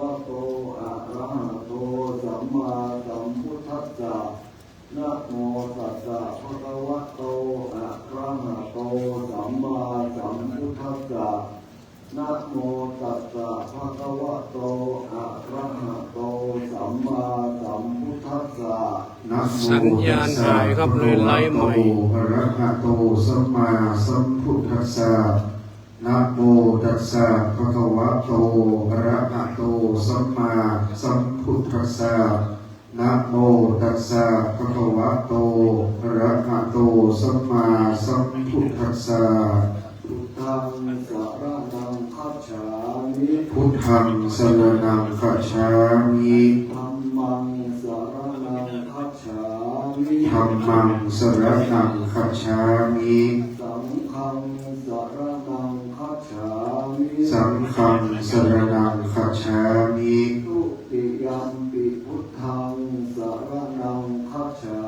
ะโตอะระหะโตสัมมาสัมพุทธัสสะนะโมตัสสะภะคะวะโตอะระหะโตสัมมาสัมพุทธัสสะนะโมตัสสะภะคะวะโตอะระหะโตสัมมาสัมพุทธัสสะสัญญาณหายครับเลยไลฟ์ใหม่อะระหะโตสัมมาสัมพุทธัสสะนะโมตัสสะภะคะวะโตอะระหะโตสัมมาสัมพุทธัสสะนะโมตัสสะภะคะวะโตอะระหะโตสัมมาสัมพุทธัสสะพุทธังสรณังคัจฉามิพุทธังสรณังคัจฉามิธัมมังสรณังคัจฉามิธัมมังสรณังคัจฉามิสังฆังสรณังคัจฉามิสังฆังสรณังคัจฉามิทุติยัมปิพุทธังสรณังคัจฉา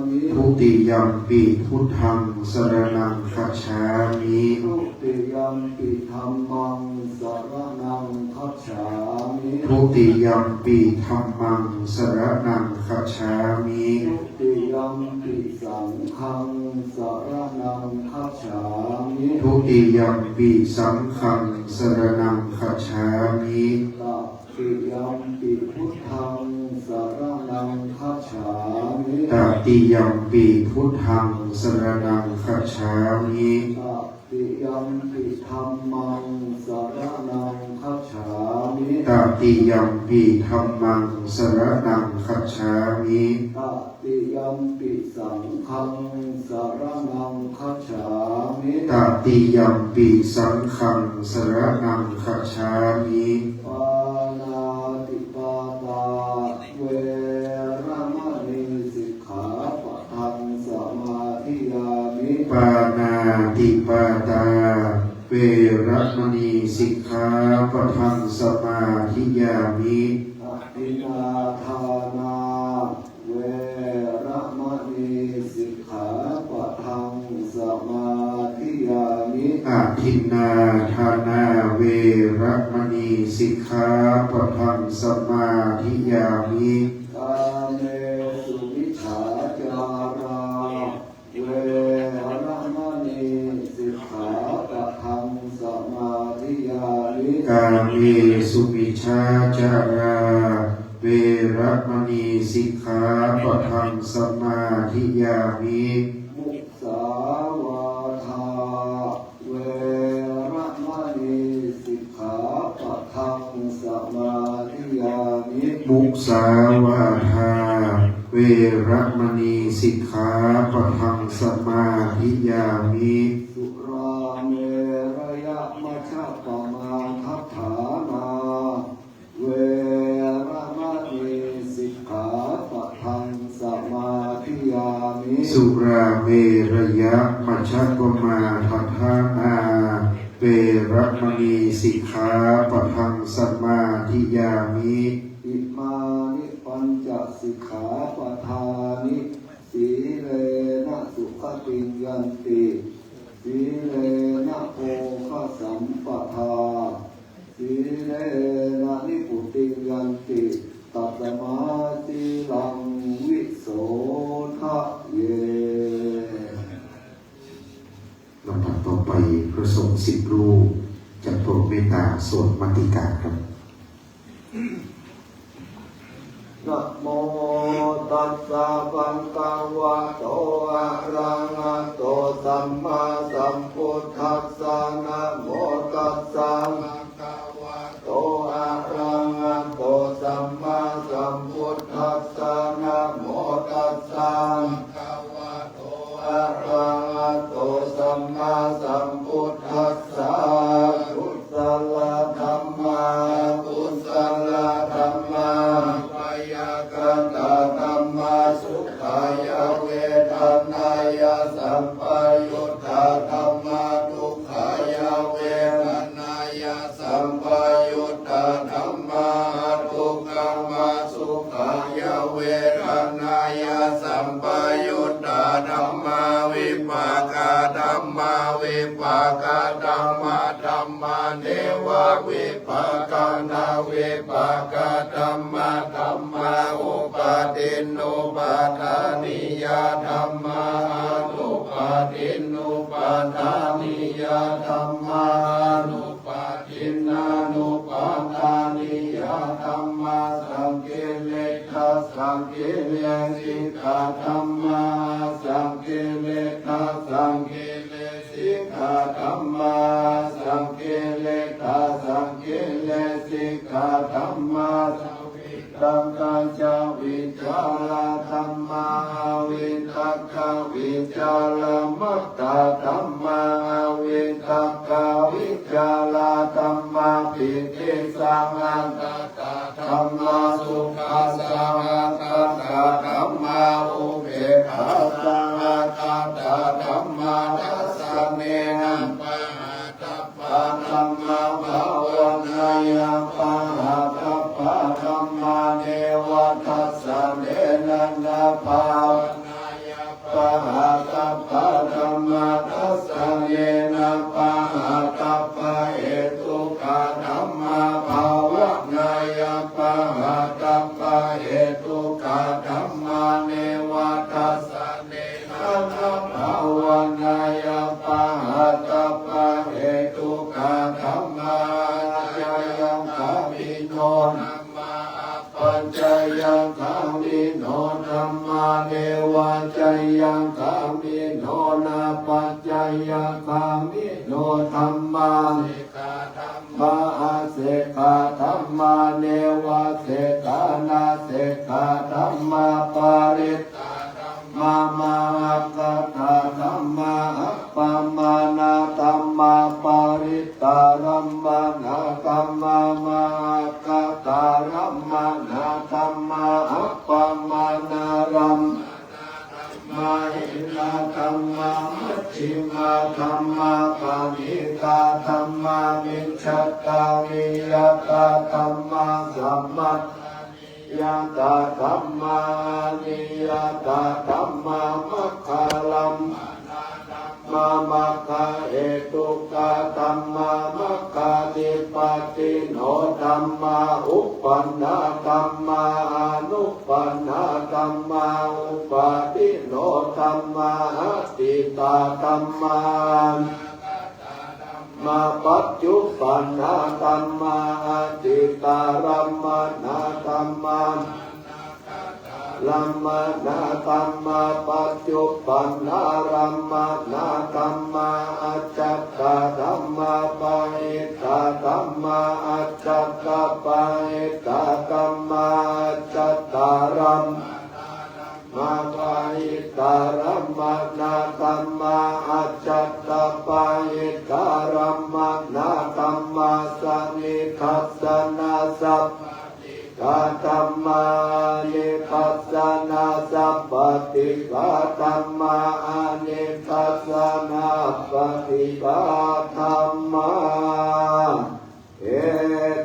มิทุติยัมปิพุทธังสรณังคัจฉามิทุติยัมปิธัมมังสรณังคัจฉามิทุติยัมปิธัมมังสรณังคัจฉามิทุติยัมปิสังฆังสรณังคัจฉามิทุติยัมปิสังฆังสรณังคัจฉามิตติยัมปิพุทธังสรณังคัจฉามิตติยัมปิพุทธังสรณังคัจฉามิตติยัมปิธัมมังสรณังคัจฉามิตติยัมปิธัมมังสรณังคัจฉามิตติยัมปิสังฆังสรณังคัจฉามิตติยัมปิสังฆังสรณังคัจฉามิปานาติปาตาเวรมณีสิกขาปะทังสมาธิยามิปานาติปาตาเวรมณีสิกขาปะทังสมาธิยามิอะทินนาทานาเวรมณีสิกขาปะทังสมาธิยามิอะทินนาทานาเวรมณีสิกขาปะทังสมาธิยามิกาเมสุมิจฉาจาราเวรมณีสิกขาปะทังสมาธิยามิกาเมสุมิชฌาจาราเวรมณีสิกขาปะทังสมาธิยามิมุสาวาทาเวรมณีสิกขาปะทังสมาธิยามิมุสาวาทาเวรมณีสิกขาปะทังสมาธิยามิสุราเมรยมัชฌัปปมาทัฏฐานาเวรมณีสิกขาปะทังสมาธิยามิสุราเมรยมัชฌัปปมาทัฏฐานาเวรมณีสิกขาปะทังสมาธิยามิอิมานิปัญจสิกขาปทานิสีเลนะสุขติยันติสีเลนะโภคสัมปทาสีเลนะนิพุติยันติตัสมาสีลังวิโสทะเยลำดับต่อไปพระสงฆ์10 รูปจะโปรดเมตตาสวดมัตติกาครับนะโมตัสสะภะคะวะโตอะระหะโตสัมมาสัมพุทธัสสะนะโมตัสสะภะคะวะโตอะระหะโตสัมมาสัมพุทธัสสะนะโมตัสสะภะคะวะโตอะระหะโตสัมมาสัมพุทธัสสะพุทธัลละธัมมาพุทธัลละธัมมากัตตาธัมมาสุขายาเวทนายาสัมปยุตตาธัมมาทุกขายาเวทนายา กธัมมาธัมมาอุปาทินนุปาทานิยาธัมมานุปาทินนุปาทานิยาธัมมานุปาทินานุปาทานิยาธัมมาสังกิเลทัสสังกิเลสิกขาธัมมาสังกิเลทัสสังกิเลสิกขาธัมมาสังกิเลทัสสังกิเลสิกขาธัมมาตังกัจจวิจาระธัมมาวิทักขวิจาระมัตตธัมมาวิทักขวิจาระธัมมาปิติสังฆัตตะธัมมาสุขัสสะตัสสะธัมมาอุเบกขาสังฆัตตะธัมมาทัสสะเนนะปะหะตัปปะธัมมาภาวนายัปะหะตัปปะธัมมาเนวทัสสะเนนะนะภาวนายัปะหะตัปปะธัมมาทัสสะเนนะปะหะตัปปะเหตุกะธัมมาภาวนายัปะหะตัปปะเหตุกะธัมมาเนวทัสสะเนนะนะภาวนายัปะหะตัปปะเหตุกะธัมมาจายังคามิโนนัมมาปัญจยังคามิโนธัมมาเนวะจายังคามิโนนาปัญจยังคามิโนธัมมาเสกธัมมาเสกธัมมาเนวะเสกนาเสกธัมมาปาริตมามาคัตถาธัมมาอัปปมานาธัมมาปาริตารัมมานาธัมมามาคัตถารัมมานาธัมมาอัปปมานารัมมาหินาธัมมามัชฌิมาธัมมาปาณิตาธัมมามิจฉตาวิยตาธัมมาสัมมัตยาตาธัมมานิยตาธัมมามัคคาลัมมามัคคาเหตุกะธัมมามัคคาติปติโนธัมมาอุปปันนาธัมมาอนุปปันนาธัมมาอุปาทิโนธัมมาอติตาธัมมามาปัจจุปันนาธัมมาอติตารัมมานาธัมมาลัมมานาธัมมาปัจจุปันนารัมมานาธัมมาอัจจตาธัมมาปะหิตาธัมมาอัจจตาปะหิตาธัมมาอัจจตารัมมาปะหิตารัมมานาธัมมาอัจจตาปะหิตารัมมานาธัมมาสันนิทัสสนาสัพกาธัมมานิทัสสนาสัพปฏิกาธัมมาอนิทัสสนาปฏิกาธัมมาเห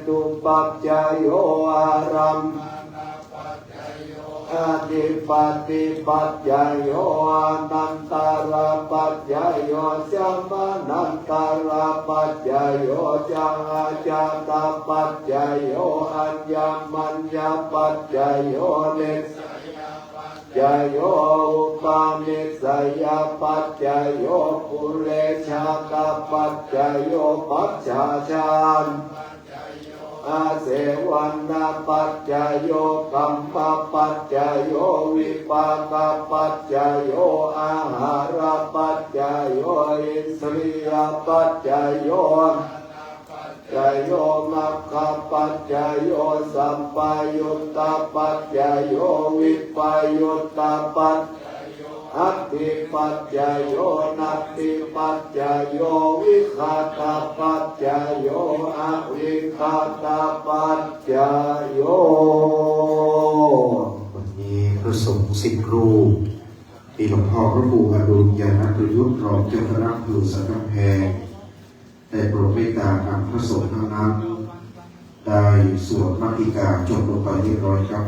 ตุปัจจโยอารัมอธิปัติปัจจโยอนันตระปัจจโยสัมมานันตระปัจจโยจังอาจาตปัจจโยอัญญมัญญปัจจโยนิสยโยอุปาณิสยปัจจโยปุเรชาตปัจจโยปัจจาชานอาเสวันนาปัจจโยกัมปปัจจโยวิปากปัจจโยอาหารปัจจโยอินทรียปัจจโยจโยมัคคปัจจโยสัมปยุตตปัจจโยวิปยุตตปัจอัตติปัจจโยนัตติปัจจโยวิคาตปัจจโยอวิคาตปัจจโยวันนี้พระสงฆ์10 รูปที่หลวงพ่อพระครูอดุลยานประยุทธ์รองเจ้าคณะอำเภอสันกำแพงได้โปรดเมตตานำพระสงฆ์ทั้งนั้นได้สวดมัทธิกาจบลงไปเรียบร้อยครับ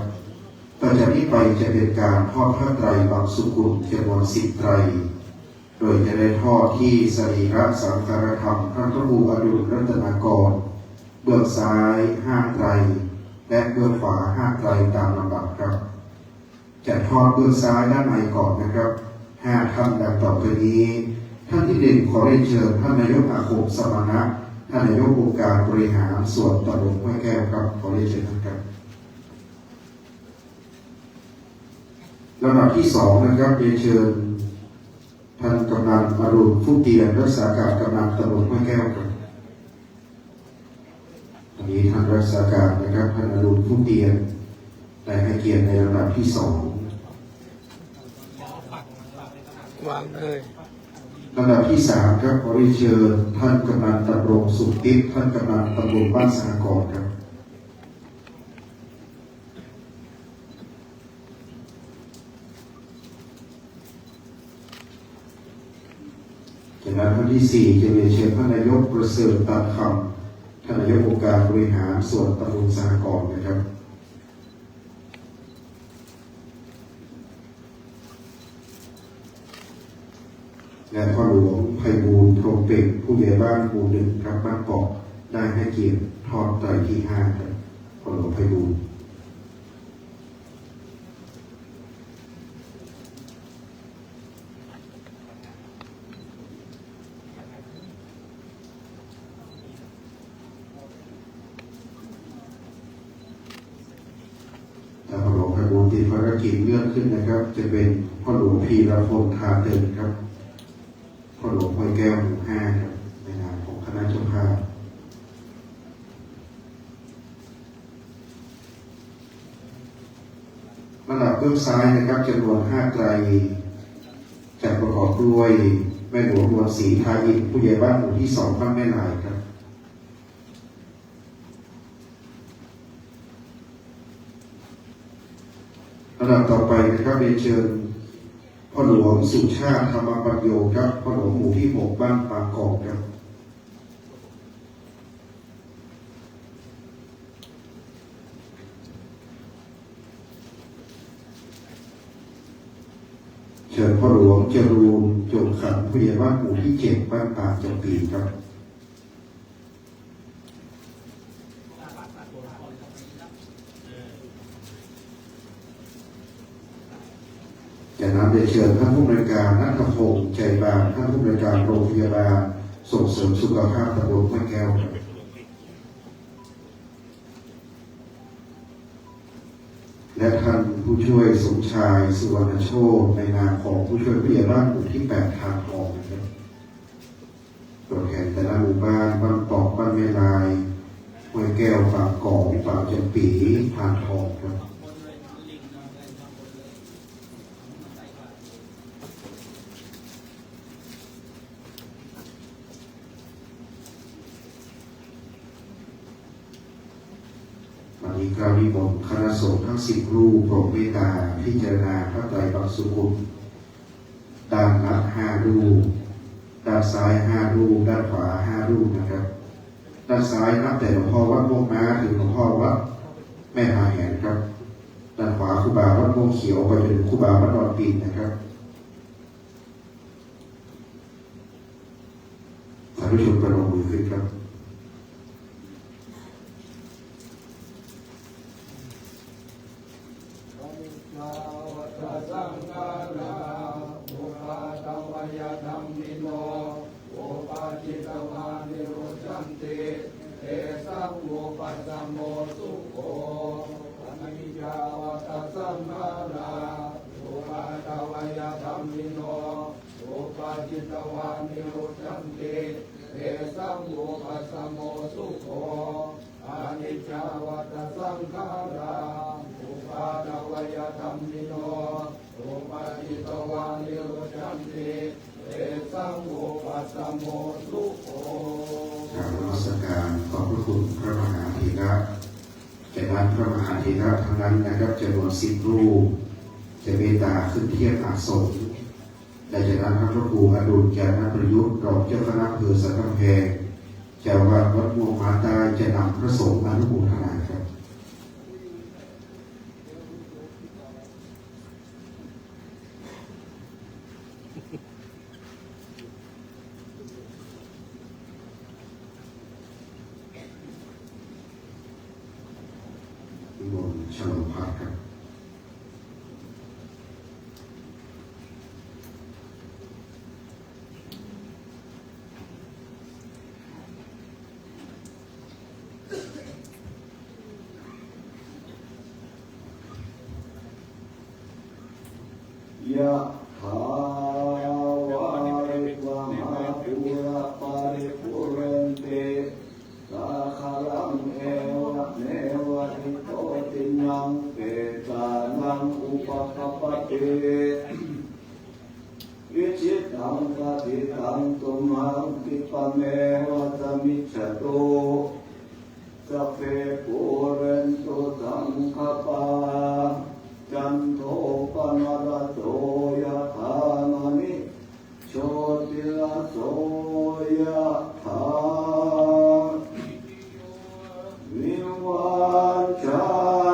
ต่อจากนี้ไปจะเป็นการทอดผ้าไตรบางสุกุลจำนวน10 ไตรโดยจะได้ทอดที่สรีระสังขารธรรมพระครูอดุลรัตนากรเบื้องซ้าย5 ไตร และเบื้องขวา5 ไตรตามลำดับครับจะทอดเบื้องซ้ายด้านในก่อนนะครับ5 ท่านดังต่อไปนี้ท่านที่1ขอเรียนเชิญท่านนายกอาคมสมณะท่านนายกองค์การบริหารส่วนตำบลห้วยแก้วครับขอเรียนเชิญท่านครับลำดับที่2นะครับเรียนเชิญท่านกำนันอรุณผู้เตียนรักษาการกำนันตำบลห้วยแก้วครับอันนี้ท่านรักษาการนะครับท่านอรุณผู้เตียนได้ให้เกียรติในลำดับที่2วางเลย ลำดับที่3ครับขอเรียนเชิญท่านกำนันตำรงสุขทิพย์ท่านกำนันตำบลบ้านสากรครับจากนั้นท่านที่4จะเรียนเชิญท่านนายกประเสริฐตัดคำท่านนายกองค์การบริหารส่วนตำบลสากรนะครับและพ่อหลวงไพบูลย์พรหมเป่งผู้ใหญ่บ้านหมู่1ครับบ้านเกาะได้ให้เกียรติทอดไตรที่5ครับพ่อหลวงไพบูลย์ถ้าพ่อหลวงไพบูลย์ติดภารกิจเลื่อนขึ้นนะครับจะเป็นพ่อหลวงพีรพลทาเดินครับพ่อหลวงห้วยแก้วหมู่5ครับในนามของคณะเจ้าภาพลำดับเบื้องซ้ายนะครับจำนวน5 ไตรจะประกอบด้วยแม่หลวงนวลศรีทายินผู้ใหญ่บ้านหมู่ที่2บ้านแม่ลายครับลำดับต่อไปนะครับเรียนเชิญพ่อหลวงสุชาติธรรมปัญโยครับพ่อหลวงหมู่ที่6บ้านปางกอกครับเชิญพ่อหลวงจรูนจงขันผู้ใหญ่บ้านหมู่ที่7บ้านปางจำปีครับจากนั้นได้เชิญท่านผู้บริการนัทพงษ์ใจบานท่านผู้บริการโรงพยาบาลส่งเสริมสุขภาพตำบลห้วยแก้วครับและท่านผู้ช่วยสมชายสุวรรณโชคในนามของผู้ช่วยผู้ใหญ่บ้านหมู่ที่8ทางทองนะครับตัวแทนแต่ละหมู่บ้านบ้านปอกบ้านแม่ลายห้วยแก้วปางกอกปางจำปีทางทองครับวันนี้คราวนี้ผมคณะสงฆ์ทั้ง10 รูปโปรดเมตตาพิจารณาพระไตรปิฎกสุขุมด้านละ5 รูปด้านซ้าย5 รูปด้านขวา5 รูปนะครับด้านซ้ายนับแต่หลวงพ่อวัดโมกม้าถึงหลวงพ่อวัดแม่หาแหนครับด้านขวาครูบาวัดโมกเขียวไปจนถึงครูบาวัดดอนปีนนะครับท่านผู้ชมประนมมือขึ้นครับจิตวานิโรจันติเอสังโฆปัสสโมสุโขอานิจจาวัฏสังขาราอุปาทวยธัมมิโนอุปาจิตวานิโรจันติเอสังโฆปัสสโมสุโขกราบนมัสการขอบพระคุณพระมหาเถระจากนั้นพระมหาเถระทั้งนั้นนะครับจำนวน10 รูปจะเมตตาขึ้นเทียบอาสมและจากนั้นพระครูอดุลแก้วนาประยุทธ์รองเจ้าคณะอำเภอสันกำแพงเจ้าอาวาสวัดม่วงมาตาจะนำพระสงฆ์อนุโมทนาครับ บนฉลองพัดครับยะถาวาริวหาปุระปาริปุเรนติสาคารังเอวะเมวะอิโตตินังเปตานังอุปกัปปติอิจิตังปฏิตังตุมังคิปะเมวะสมิจฉตุสัพเพปุเรนตุสังฆปาจันโทปนรโสยถามณิโชติรโสยถาวิวันจั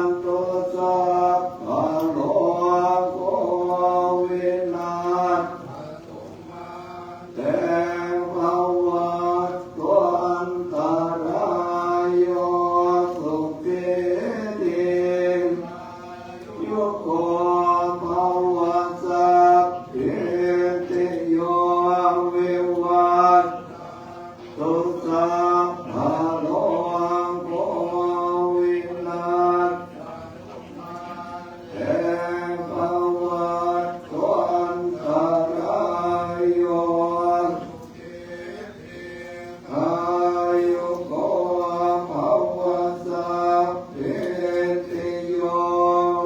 นโตสัพพะโลกวินาศเตภวัตวันตรายโยสุขิติโยโกภวสัพพิติโยวิวัตตุสัพพะโลกวินาศเตภวัตวันตรายโยอายุโกภวสัพพิติโย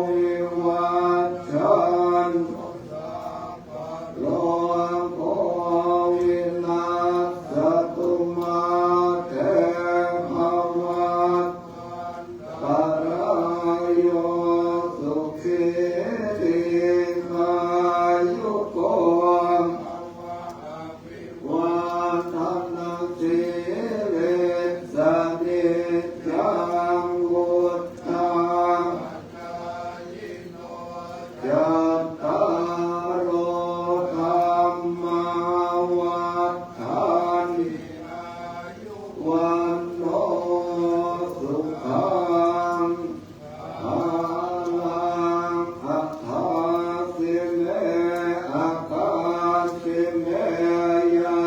วิวัชชันโลกวินาศตุมาเตภวัตตรายโยสุขิติขายุโกวันทันสิเรสนิจังวุฒาจัตตารโอธรรมวัฏฐานวันโนสุขังภาลังอัฏฐาสิเมอาคาสิเมยา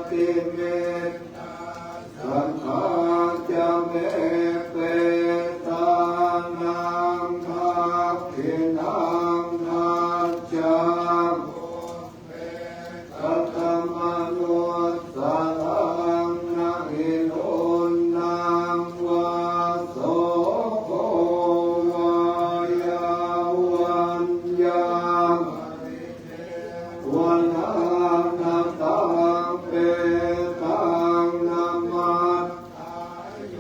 ติเมสังฆาจเมเปตานังทักขินังนาจากัตตมโนสารังนะอิโนนังวาโสโกวายาวันยังวันนาตังเปตังนามัส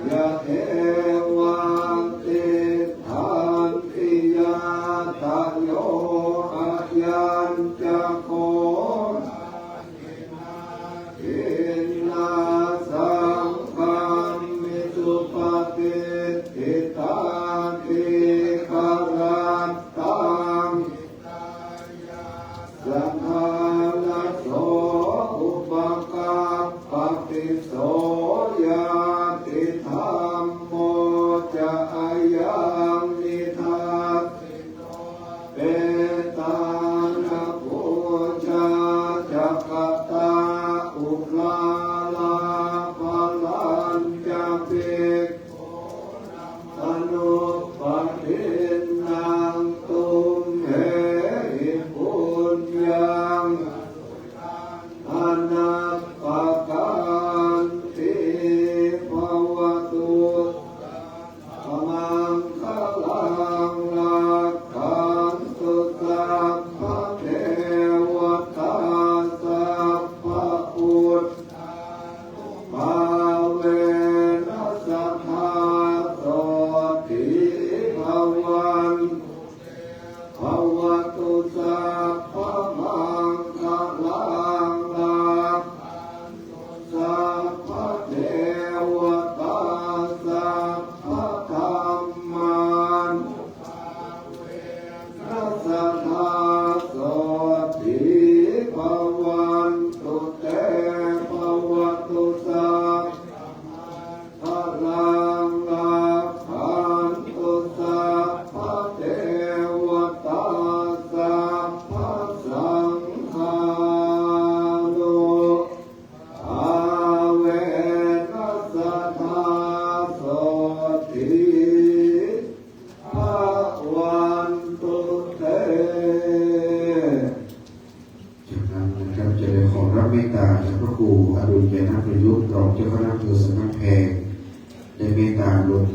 ยะเทวันติทันติยาต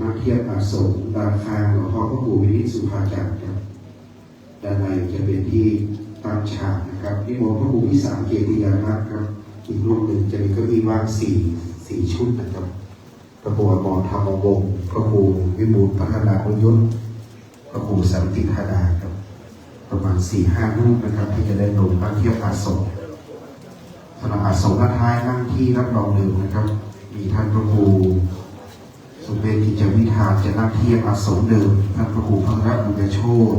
นั่งเทียบอาสมด้านข้างหลวงพ่อพระครูวินิจสุภาจารย์ครับด้านในจะเป็นที่ตั้งฉากนะครับนิมนต์พระครูพิสารเกียรติยานักครับอีกรูปหนึ่งจะมีเก้าอี้ว่างสี่ชุดนะครับพระครูอมรธรรมวงศ์พระครูวิบูลย์พัฒนาคุณยุทธพระครูสันติธาดาครับประมาณ 4-5 รูปนะครับที่จะได้ลงนั่งเทียบอาสมสำหรับอาสมท้ายนั่งที่รับรองเดิมนะครับมีท่านพระครูสมเด็จกิจวิธานจะนั่งเทียบอาสมเดิมท่านพระครูพัฒนบุญโชติ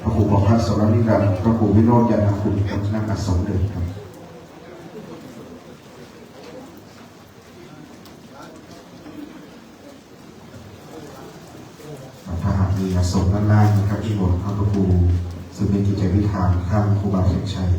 พระครูบอกพระสรนิรันดร์พระครูวิโรจน์ยานคุณกับนั่งอาสมเดิมครับถ้าหากมีอาสมด้านล่างนะครับที่บนพระครูสมเด็จกิจวิธานข้างครูบาเชียงชัย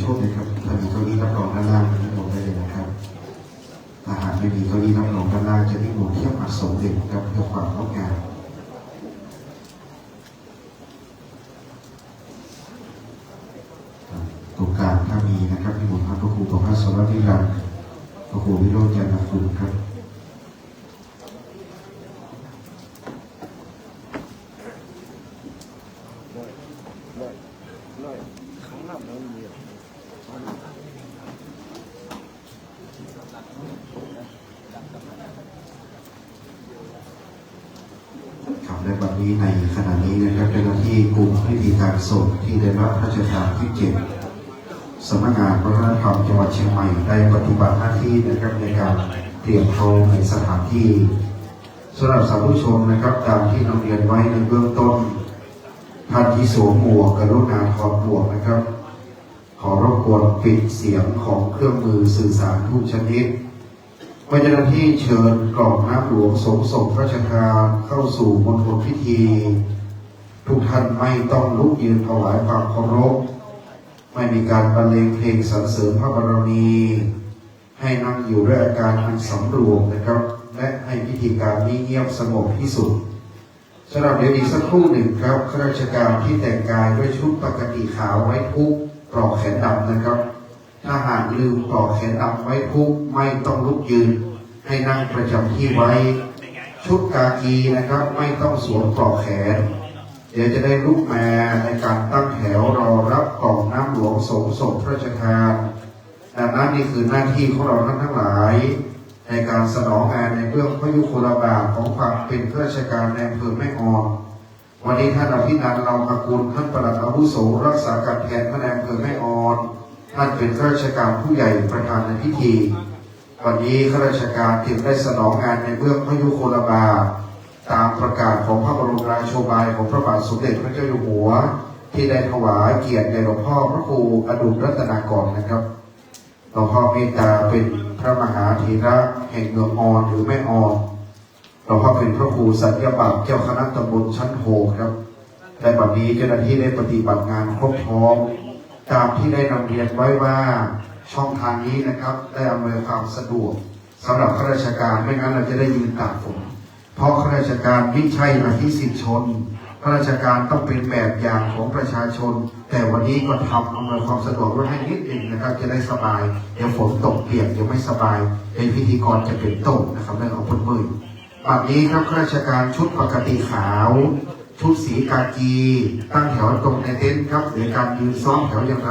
โชคเลยครับถ้ามีเก้าอี้รับรองด้านล่างนิมนต์ได้เลยนะครับถ้าหากไม่มีเก้าอี้รับรองด้านล่างจะนิมนต์เทียบอาสมเด็จครับเพื่อความงดงามตรงกลางถ้ามีนะครับนิมนต์พระครูประภาสรนิรันดร์พระครูวิโรจน์ยานคุณครับในบัดนี้ในขณะนี้นะครับเป็นหน้าที่กลุ่มพิธีการศพที่ได้รับพระราชทานที่7สำนักงานวัฒนธรรมจังหวัดเชียงใหม่ได้ปฏิบัติหน้าที่นะครับในการเตรียมพร้อมในสถานที่สำหรับสาธุชนนะครับตามที่นำเรียนไว้ในเบื้องต้นท่านที่สวมหมวกกรุณาถอดหมวกนะครับขอรบกวนปิดเสียงของเครื่องมือสื่อสารทุกชนิดเจ้าหน้าที่เชิญกล่องน้ำหลวงส่งพระราชทานเข้าสู่มณฑลพิธีทุกท่านไม่ต้องลุกยืนถวายความเคารพไม่มีการบรรเลงเพลงสรรเสริญพระบารมีให้นั่งอยู่ด้วยอาการอันสำรวมนะครับและให้พิธีการนี้เงียบสงบที่สุดสำหรับเดี๋ยวอีกสักครู่หนึ่งครับข้าราชการที่แต่งกายด้วยชุดปกติขาวไว้ทุกปลอกแขนดำนะครับถ้าหากลืมปลอกแขนดำไว้ทุกไม่ต้องลุกยืนให้นั่งประจำที่ไว้ชุดกากีนะครับไม่ต้องสวมปลอกแขนเดี๋ยวจะได้ลุกมาในการตั้งแถวรอรับกล่องน้ำหลวงส่งพระราชทานดังนั้นนี่คือหน้าที่ของเราท่านทั้งหลายในการสนองงานในเรื่องพระยุคลบาทของความเป็นข้าราชการในอำเภอแม่ออนวันนี้ท่านอภินันท์เรามากุลท่านปลัดอาวุโสรักษาการแทนพระนายอำเภอแม่ออนท่านเป็นข้าราชการผู้ใหญ่ประธานในพิธีวันนี้ข้าราชการจึงได้สนองงานในเบื้องพระยุคลบาทตามประกาศของพระบรมราโชบายของพระบาทสมเด็จพระเจ้าอยู่หัวที่ได้ถวายเกียรติแด่หลวงพ่อพระครูอดุลรัตนากรนะครับหลวงพ่อเมตตาเป็นพระมหาเถระแห่งเมืองออนหรือแม่ออนหลวงพ่อเป็นพระครูสัญญาบัตรเจ้าคณะตำบลชั้นโหครับแต่บัดนี้เจ้าหน้าที่ได้ปฏิบัติงานครบพร้อมตามที่ได้นำเรียนไว้ว่าช่องทางนี้นะครับได้อำนวยความสะดวกสำหรับข้าราชการไม่งั้นเราจะได้ยืนตากฝนเพราะข้าราชการไม่ใช่อภิสิทธิชนข้าราชการต้องเป็นแบบอย่างของประชาชนแต่วันนี้ก็ทำอำนวยความสะดวกไว้ให้นิดหนึ่งนะครับจะได้สบายเดี๋ยวฝนตกเปียกเดี๋ยวไม่สบายในพิธีกรจะเป็นโต๊ะนะครับได้เอาพ้นมือบัดนี้ครับข้าราชการชุดปกติขาวชุดสีกากีตั้งแถวตรงในเต็นท์ครับหรือการยืนซ้อมแถวอย่างไร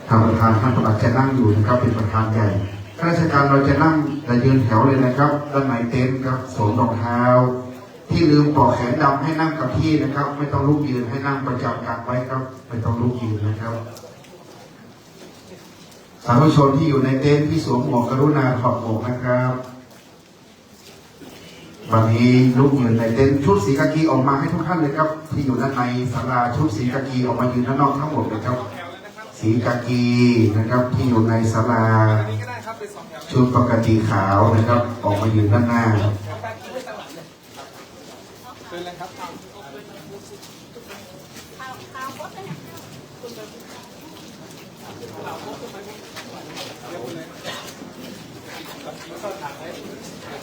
ทางประธานท่านประหลัดจะนั่งอยู่นะครับเป็นประธานใหญ่ข้าราชการเราจะนั่งแต่ยืนแถวเลยนะครับด้านในเต็นท์ครับสวมรองเท้าที่ลืมปลอกแขนดำให้นั่งกับที่นะครับไม่ต้องลุกยืนให้นั่งประจำกันไว้ครับไม่ต้องลุกยืนนะครับสาธุชนที่อยู่ในเต็นท์ที่สวมหมวกกรุณาถอดหมวกนะครับวันนี้ลุกยืนในเต็นท์ชุดสีกากีออกมาให้ทุกท่านเลยครับที่อยู่ด้านในศาลาชุดสีกากีออกมายืนด้านนอกทั้งหมดเลยครับสีกากีนะครับที่อยู่ในศาลาชุดปกติขาวนะครับออกมายืนด้านหน้า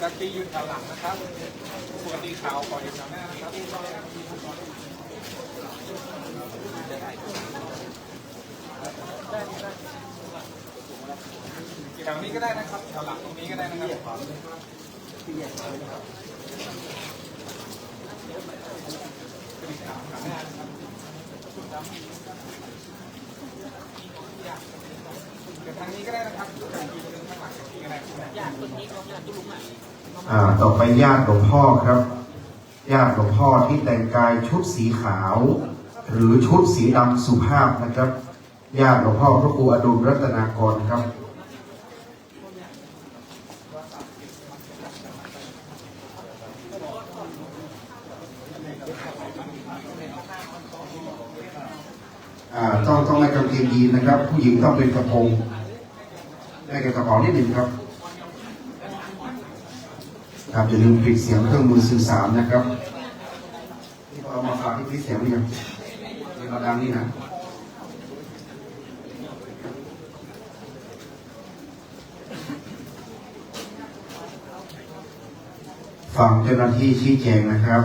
จักรียืนแถวหลังนะครับส่วนตีขาวขออยู่แถวหน้านะครับแถวนี้ก็ได้นะครับแถวหลังตรงนี้ก็ได้นะครับทางนี้ก็ได้นะครับข้างหลังตรงนี้ก็ได้ญาติคนนี้เขาญาติตุ้ลุงอ่ะ ต่อไปญาติหลวงพ่อครับญาติหลวงพ่อที่แต่งกายชุดสีขาว หรือชุดสีดำสุภาพนะครับญาติหลวงพ่อพระครูอดุลรัตนากรครับต้องในกางเกงยีนนะครับผู้หญิงต้องเป็นกระโปรงได้กระเป๋านิดหนึ่งครับครับอย่าลืมปิดเสียงเครื่องมือสื่อสารนะครับที่เรามาฝากที่ปิดเสียงหรือยังในกระดังนี่นะฟังเจ้าหน้าที่ชี้แจงนะครับ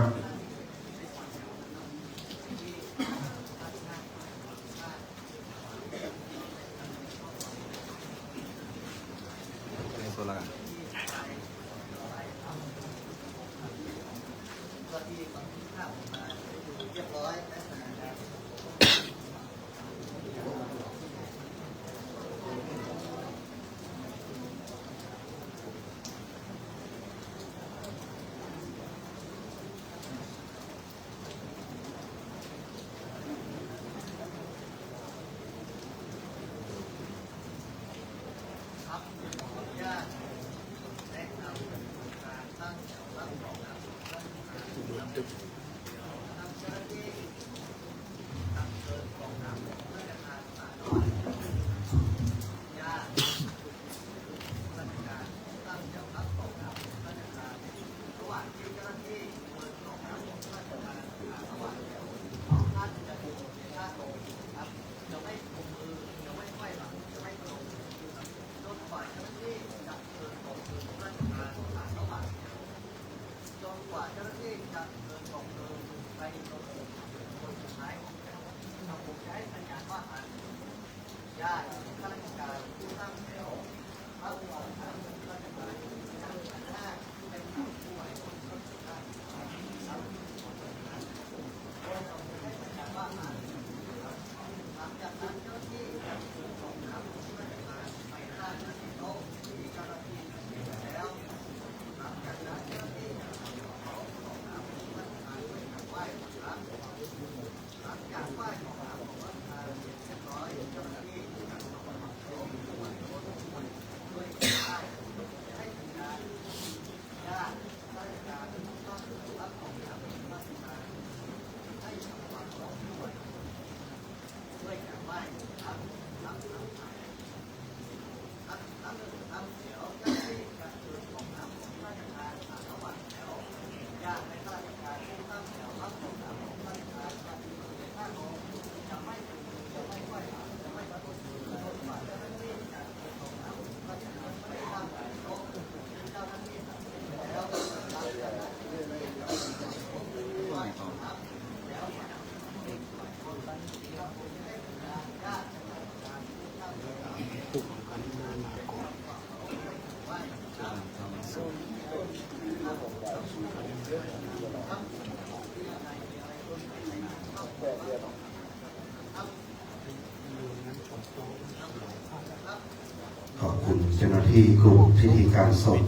ขอบคุณเจ้าหน้าที่กลุ่มพิธีการศพ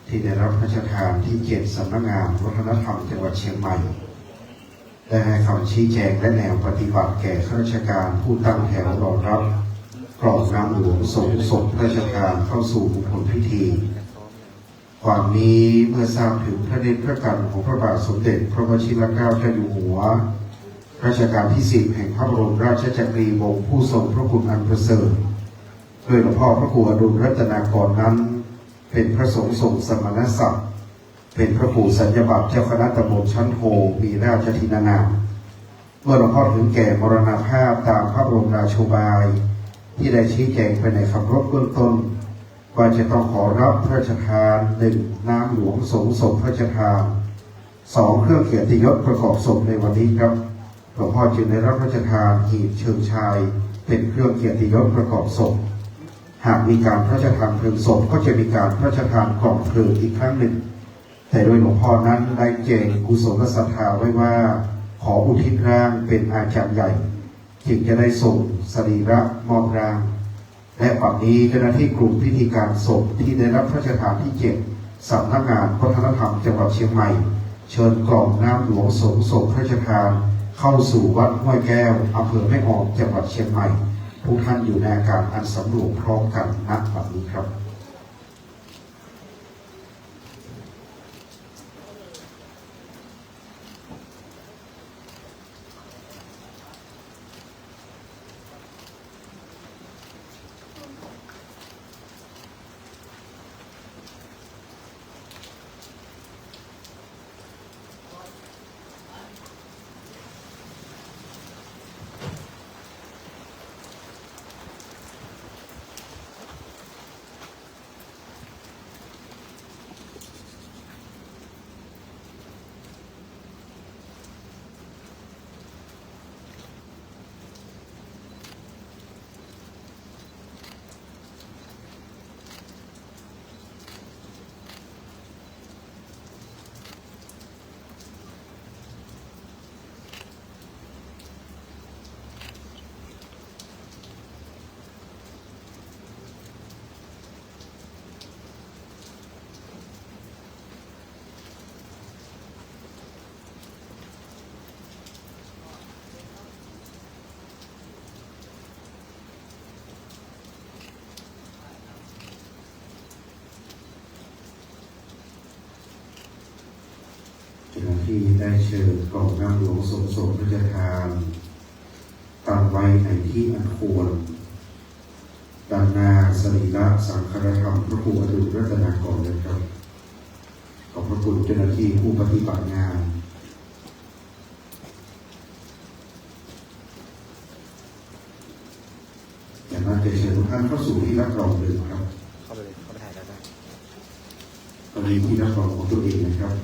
ที่ได้รับพระราชทานที่7สำนักงานวัฒนธรรมจังหวัดเชียงใหม่ได้ให้คำชี้แจงและแนวปฏิบัติแก่ข้าราชการผู้ตั้งแถวรอรับกรอบน้ำหลวงส่งศพราชการเข้าสู่มงคลพิธีความนี้เมื่อทราบถึงพระเดชพระคุณของพระบาทสมเด็จพระวชิรเกล้าเจ้าอยู่หัวรัชกาลที่10แห่งพระบรมราชจักรีวงศ์ผู้ทรงพระคุณอันประเสริฐโดยหลวงพ่อพระครูอดุลรัตนากรนั้นเป็นพระสงฆ์ทรงสมณศักดิ์เป็นพระครูสัญญบัตรเจ้าคณะตำบลชั้นโทมีราชทินานามเมื่อหลวงพ่อถึงแก่มรณภาพตามพระบรมราโชบายที่ได้ชี้แจงไปในคำรบเบื้องต้น ว่าจะต้องขอรับพระราชทาน1น้ำหลวงสงศพพระราชทาน2เครื่องเกียรติยศประกอบศพในวันนี้ครับหลวงพ่อจึงได้รับพระราชทานหีบเชิงชายเป็นเครื่องเกียรติยศประกอบศพหากมีการพระราชทานเพลิงศพก็จะมีการพระราชทานกล่องเพลิงอีกครั้งหนึ่งแต่โดยหลวงพ่อนั้นได้แจ้งกุศลศรัทธาไว้ว่าขออุทิศร่างเป็นอาจารย์ใหญ่จึงจะได้ส่งสรีระมอบร่างและปัจจุบันนี้เจ้าหน้าที่กลุ่มพิธีการศพที่ได้รับพระราชทานที่7สำนักงานวัฒนธรรมจังหวัดเชียงใหม่เชิญกล่องน้ำหลวงสงศพพระราชทานเข้าสู่วัดห้วยแก้วอำเภอแม่ออมจังหวัดเชียงใหม่ทุกท่านอยู่ในอาการอันสำรวมพร้อมกันณบัดนี้ครับเจ้าหน้าที่ได้เชิญกล่องน้ำหลวงสงศพพระราชทานตั้งไว้ในที่อันควรด้านหน้าสรีระสังฆธรรมพระครูอดุลรัตนากรนะครับขอบพระคุณเจ้าหน้าที่ผู้ปฏิบัติงานจากนั้นจะเชิญทุกท่านเข้าสู่ที่รับรองเลยครับเข้าไปถ่ายได้ตอนนี้ที่รับรองของตัวเองนะครับ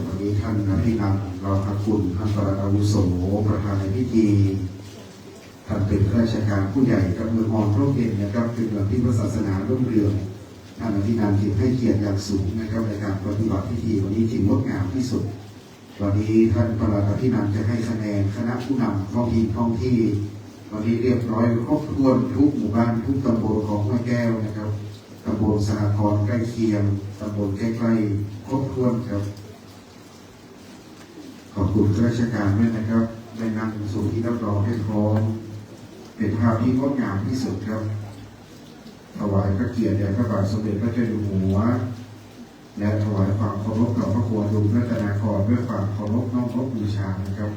วันนี้ท่านอภินันท์รองค์คุณท่านปลัดอาวุโสประธานในพิธีท่านเป็นข้าราชการผู้ใหญ่กับเมืองออนร่มเย็นนะครับเป็นเมืองที่พระศาสนารุ่งเรืองท่านอภินันท์จึงให้เกียรติอย่างสูงนะครับในการปฏิบัติพิธีวันนี้จึงงดงามที่สุดวันนี้ท่านปลัดอภินันท์จะให้คะแนนคณะผู้นำท้องถิ่นท้องที่วันนี้เรียบร้อยครบถ้วนทุกหมู่บ้านทุกตำบลของแม่แก้วนะครับตำบลสหกรณ์ใกล้เคียงตำบลใกล้ๆครบถ้วนครับขอบคุณข้าราชการด้วยนะครับได้นำสู่ที่รับรองให้พร้อมเป็นภาพที่งดงามที่สุดครับถวายพระเกียรติแด่พระบาทสมเด็จพระเจ้าอยู่หัวและถวายความเคารพต่อพระครูอดุลรัตนากรด้วยความเคารพน้อมรบบูชานะครับ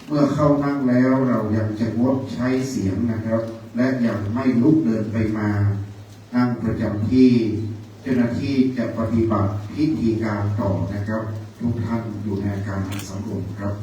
เมื่อเข้านั่งแล้วเรายังจะงดใช้เสียงนะครับและยังไม่ลุกเดินไปมานั่งประจำที่เจ้าหน้าที่จะปฏิบัติพิธีการต่อนะครับทุกท่านอยู่ในอาการสำรวมครับ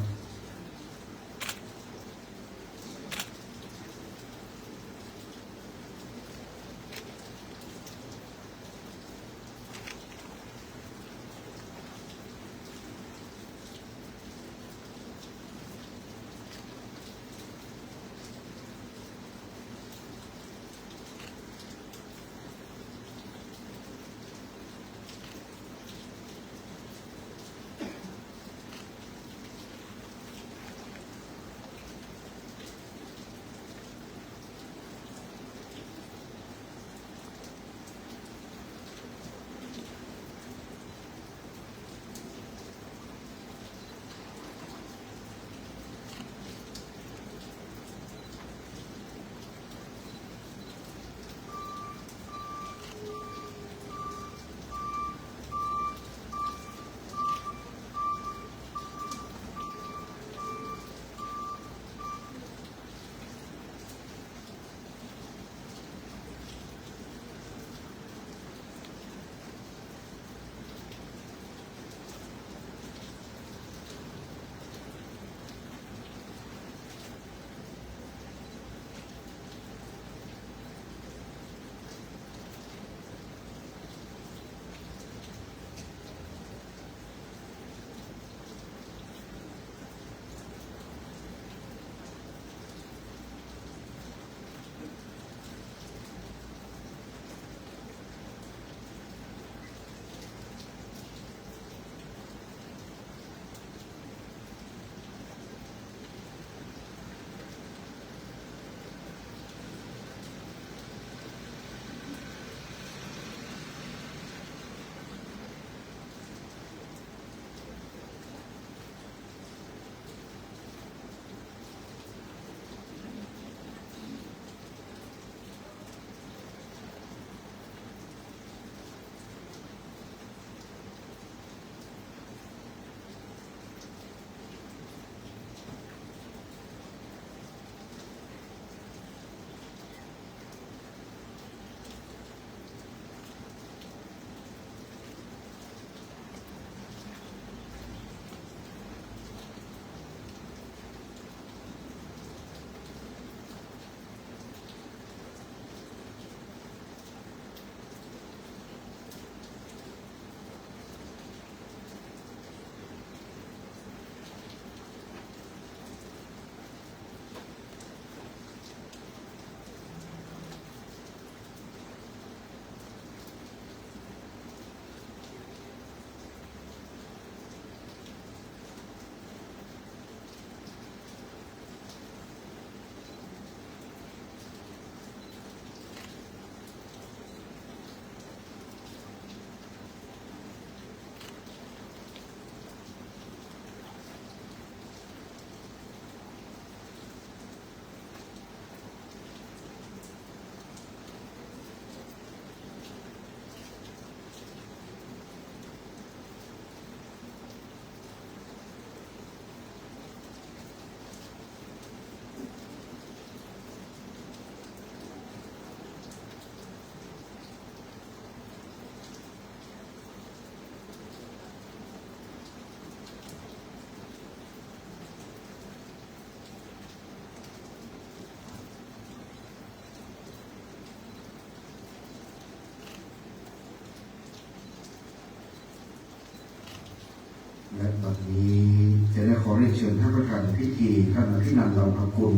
ญท่านประธานในพิธีท่านอภินันท์เหล่าภกุล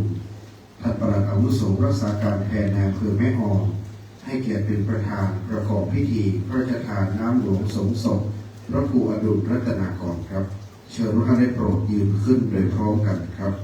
ท่านปลัดอาวุโสรักษาการแทนนายอำเภอแม่ออนให้เกียรติเป็นประธานประกอบพิธีพระราชทานน้ำหลวงสงศพพระครูอดุลรัตนากรครับเชิญทุกท่านได้โปรดยืนขึ้นโดยพร้อมกันครับ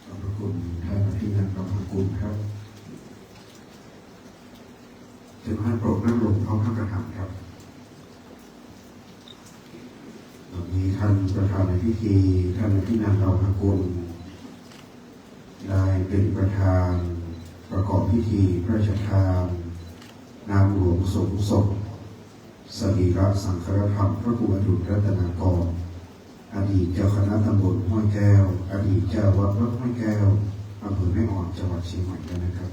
ขอบคุณท่านอภินันท์เหล่าภกุลครับเชิญท่านโปรดนั่งลงพร้อมท่านประธานครับตอนนี้ท่านประธานในพิธีท่านอภินันท์เหล่าภกุลได้เป็นประธานประกอบพิธีพระราชทานน้ำหลวงสงศพสรีระสังฆธรรมพระครูอดุลรัตนากรอดีตเจ้าคณะตำบลห้วยแก้วอดีตเจ้าวัดวัดห้วยแก้วอำเภอแม่อ่อนจังหวัดเชียงใหม่แล้วนะครับ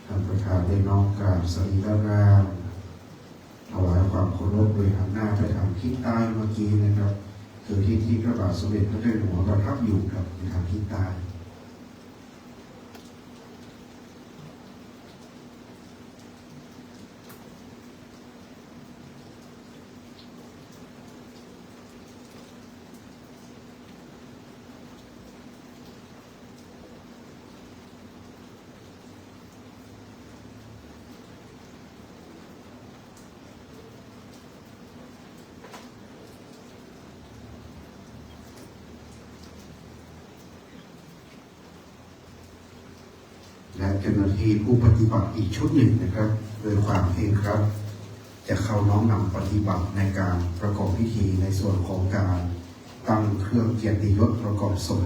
ท่านประธานได้น้อมกราบสรีระรามถวายความเคารพโดยหันหน้าไปทางทิศใต้เมื่อกี้นะครับคือที่พระบาทสมเด็จพระเจ้าอยู่หัวประทับอยู่ครับในทางทิศใต้และเจ้าหน้าที่ผู้ปฏิบัติอีกชุดหนึ่งนะครับโดยความเคร่งครัดจะเข้าน้อมนำปฏิบัติในการประกอบพิธีในส่วนของการตั้งเครื่องเกียรติยศประกอบศพ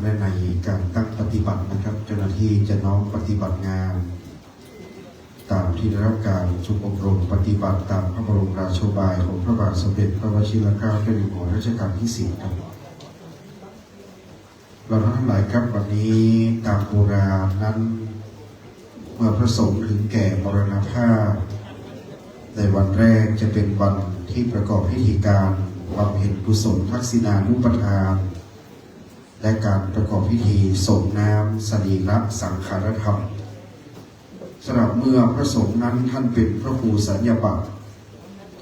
และในการตั้งปฏิบัตินะครับเจ้าหน้าที่จะน้อมปฏิบัติงาน ตามที่ได้รับการฝึกอบรมปฏิบัติตามพระบรมราโชบายของพระบาทสมเด็จพระวชิรเกล้าเจ้าอยู่หัวรัชกาลที่10ครับเราทั้งหลายครับวันนี้ตามโบราณนั้นเมื่อพระสงฆ์ถึงแก่มรณภาพในวันแรกจะเป็นวันที่ประกอบพิธีการบำเพ็ญกุศลทักษิณานุปทานและการประกอบพิธีส่งน้ำสรีระสังขารธรรมสำหรับเมื่อพระสงฆ์นั้นท่านเป็นพระครูสัญญาบัตร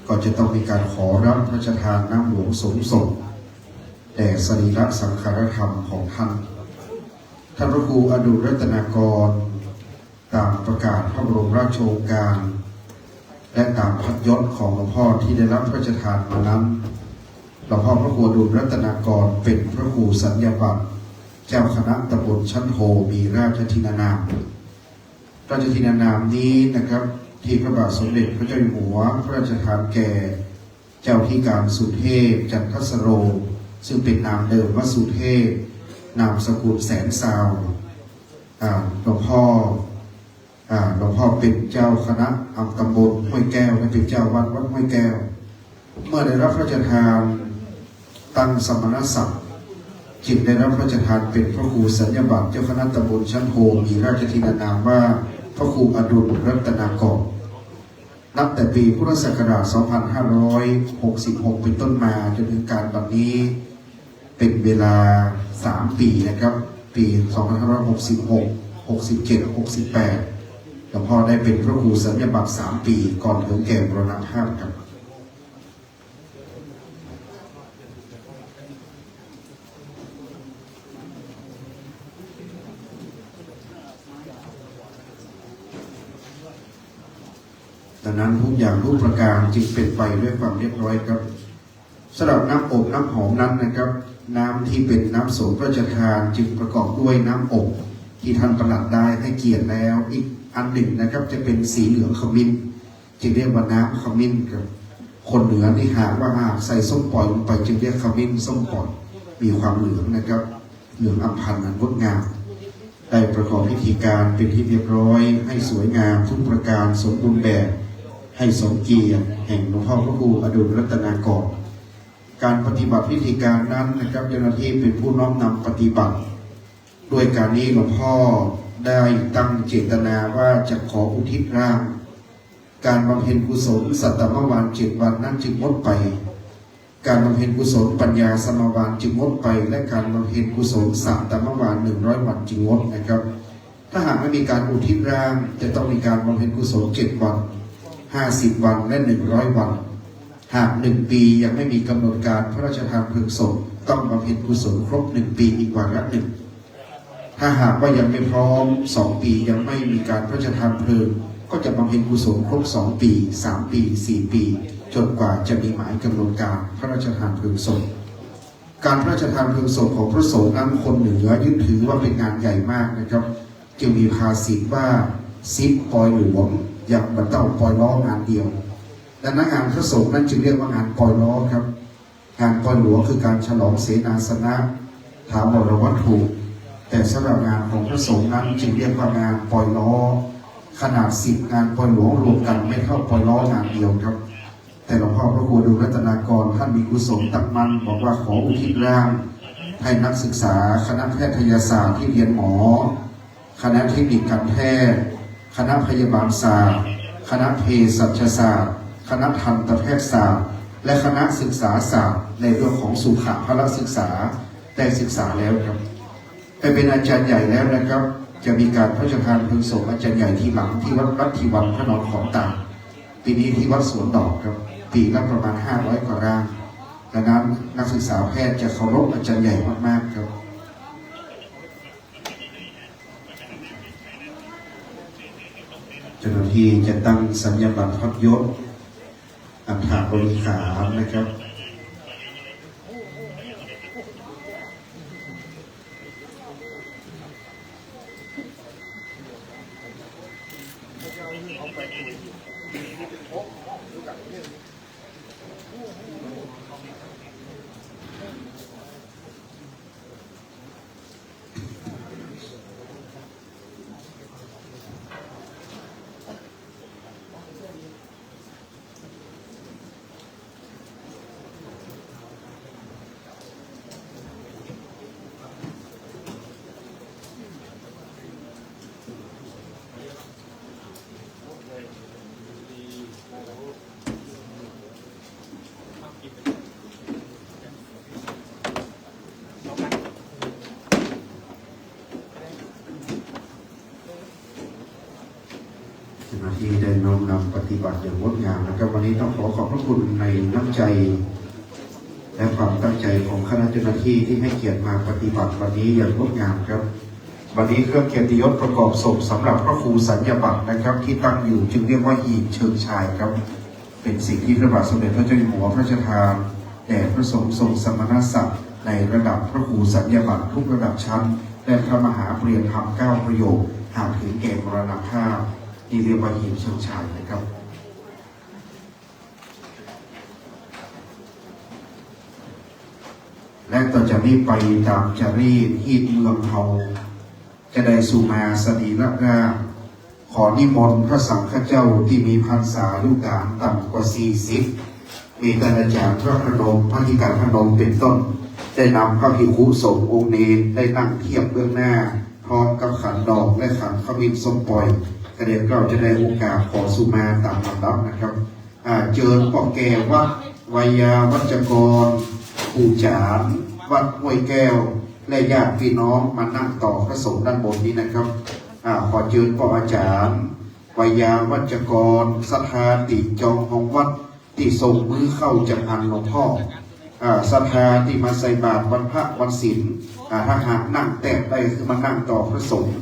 ก็จะต้องมีการขอรับพระราชทานน้ำหลวงสงฆ์ส่งแต่สรีระสังขารธรรมของท่านพระครูอดุลรัตนากรตามประกาศพระบรมราชโองการและตามพัดยศของหลวงพ่อที่ได้รับพระราชทานมานั้นหลวงพ่อพระครูอดุลรัตนากรเป็นพระครูสัญญาบัตรเจ้าคณะตำบลชั้นโทมีราชทินานามราชทินานามนี้นะครับที่พระบาทสมเด็จพระเจ้าอยู่หัวพระราชทานแก่เจ้าที่การสุเทพจันทสโรซึ่งเป็นนามเดิมว่าสุเทพนามสกุลแสนซาวหลวงพ่อเป็นเจ้าคณะตำบลห้วยแก้วและเป็นเจ้าวัดห้วยแก้วเมื่อได้รับพระราชทานตั้งสมณศักดิ์จึงได้รับพระราชทานเป็นพระครูสัญญาบัตรเจ้าคณะตำบลชั้นโทมีราชทินานามว่าพระครูอดุลรัตนากรนับแต่ปีพุทธศักราช 2566 เป็นต้นมาจนถึงการบัดนี้เป็นเวลา 3 ปีนะครับปี 2566 67 68หลวงพ่อได้เป็นพระครูสัญญาบัตร 3 ปีก่อนถึงแก่มรณภาพครับดังนั้นทุกอย่างทุกประการจึงเป็นไปด้วยความเรียบร้อยครับสำหรับน้ำอบน้ำหอมนั้นนะครับน้ำที่เป็นน้ำสงฆ์พระราชทานจึงประกอบด้วยน้ำอบที่ท่านประหลัดได้ให้เกียรติแล้วอีกอันหนึ่งนะครับจะเป็นสีเหลืองขมิ้นจึงเรียกว่าน้ำขมิ้นครับคนเหนือที่หากว่าใส่ส้มปล่อยลงไปจึงเรียกขมิ้นส้มปล่อยมีความเหลืองนะครับเหลืองอำพันธ์งดงามได้ประกอบพิธีการเป็นที่เรียบร้อยให้สวยงามทุกประการสมบูรณ์แบบให้สมเกียรติแห่งหลวงพ่อพระครูอดุลรัตนากรการปฏิบัติพิธีการนั้นนะครับเจ้าหน้าที่เป็นผู้น้อมนำปฏิบัติด้วยการนี้หลวงพ่อได้ตั้งเจตนาว่าจะขออุทิศร่างการบำเพ็ญกุศลสัตตมวาน7 วันนั้นจึงงดไปการบำเพ็ญกุศลปัญญาสมวานจึงงดไปและการบำเพ็ญกุศลสัตตมวาน100 วันจึงงดนะครับถ้าหากไม่มีการอุทิศร่างจะต้องมีการบำเพ็ญกุศล7 วัน50 วันและ100 วันหาก1 ปียังไม่มีกำหนดการพระราชทานเพลิงศพต้องบำเพ็ญกุศลครบ1 ปีอีกวาระหนึ่งถ้าหากว่ายังไม่พร้อม2 ปียังไม่มีการพระราชทานเพลิงก็จะบำเพ็ญกุศลครบ2 ปี3 ปี4 ปีจนกว่าจะมีหมายกำหนดการพระราชทานเพลิงศพการพระราชทานเพลิงศพของพระสงฆ์นั้นคนเหนือยึดถือว่าเป็นงานใหญ่มากนะครับจึงมีภาษิตว่าซิปปอยหลวงอย่างบรรเต้าปอยล้องานเดียวดังนั้นงานพระสงฆ์นั้นจึงเรียกว่างานปอยล้อครับงานปอยหลวงคือการฉลองเสนาสนะถาวรวัตถุแต่สำหรับงานของพระสงฆ์นั้นจึงเรียกว่างานปอยล้อขนาด10 งานปอยหลวงรวมกันไม่เท่าปอยล้องานเดียวครับแต่หลวงพ่อพระครูอดุลรัตนากรท่านมีกุศลตั้งมั่นบอกว่าขออุทิศร่างให้นักศึกษาคณะแพทยศาสตร์ที่เรียนหมอคณะเทคนิคการแพทย์คณะพยาบาลศาสตร์คณะเภสัชศาสตร์คณะทันตแพทยศาสตร์และคณะศึกษาศาสตร์ในเรื่องของสุขภาพศึกษาได้ศึกษาแล้วครับไปเป็นอาจารย์ใหญ่แล้วนะครับจะมีการพระราชทานเพลิงศพอาจารย์ใหญ่ที่หลังที่วัดรัตถิวันพระนอนของต่างปีนี้ที่วัดสวนดอกครับปีละประมาณ500 กว่าร่างดังนั้นนักศึกษาแพทย์จะเคารพอาจารย์ใหญ่มากๆครับเจ้าหน้าที่จะตั้งสัญญาบัตรพัดยศอัฐบริขารนะครับ าที่ได้น้อมนำปฏิบัติอย่างงดงามนะครับวันนี้ต้องขอบพระคุณในน้ำใจและความตั้งใจของคณะเจ้าหน้าที่ที่ให้เกียรติมาปฏิบัติวันนี้อย่างงดงามครับวันนี้เครื่องเกียรติยศประกอบศพสำหรับพระครูสัญญบัตรนะครับที่ตั้งอยู่จึงเรียกว่าหีบเชิงชายครับเป็นสิ่งที่พระบาทสมเด็จพระเจ้าอยู่หัวพระราชทานแด่พระสงฆ์ทรงสมณศักดิ์ในระดับพระครูสัญญบัตรทุกระดับชั้นและพระมหาปริยธรรม9ประโยคหากถึงแก่มรณภาพที่เรียกว่าหีบเชิงชายนะครับและต่อจากนี้ไปตามจารีตฮีดเมืองเฮาจะได้สู่มาสดีละราขอนิมนต์พระสังฆเจ้าที่มีพรรษาอายุการต่ำกว่า40มีท่านอาจารย์พระพนมพระธิการพนมเป็นต้นได้นำพระภิกขุสงฆ์องค์เนรได้นั่งเทียบเบื้องหน้าพร้อมกับขันดอกและขันขมิ้นส้มปล่อยกระเด็นเราจะได้โอกาสขอสู่มาตามลำดับนะครับเจิญพ่อแก่วัดวิยาวัจกรผู้จารวัดห้วยแก้วและญาติพี่น้องมานั่งต่อพระสงฆ์ด้านบนนี้นะครับขอเชิญพ่ออาจารย์วิยาวัจกรสถาติจองของวัดที่ส่งมือเข้าจังหันหลวงพ่อศรัทธาที่มาใส่บาตรวันพระวันศีลถ้าหากนั่งแต้มได้คือมานั่งต่อพระสงฆ์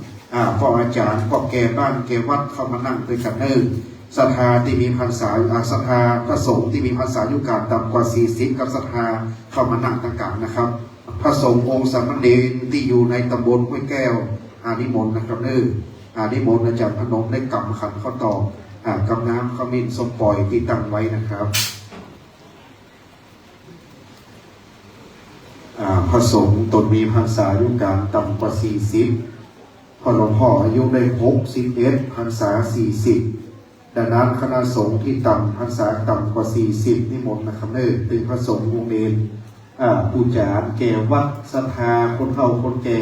พ่ออาจารย์พ่อแก่บ้านแก่วัดเข้ามานั่งด้วยกันเนิ่นศรัทธาที่มีพรรษาศรัทธาพระสงฆ์ที่มีพรรษาอายุการต่ำกว่า40กับศรัทธาเข้ามานั่งต่างกันนะครับพระสงฆ์องค์สามเณรที่อยู่ในตำบลห้วยแก้วนิมนต์นะครับเนิ่นนิมนต์อาจารย์พนมได้กำขันข้อต่อกำน้ำขมิ้นส้มปล่อยที่ตั้งไว้นะครับพระสงฆ์ตนมีพรรษาอายุการต่ำกว่า40พอหลวงพ่ออายุได้61พรรษา40ดังนั้นคณะสงฆ์ที่ต่ำพรรษาต่ำกว่า40นิมนต์นะครับเป็นพระสงฆ์องค์เนรผู้จารแก่วัดศรัทธาคนเฒ่าคนแก่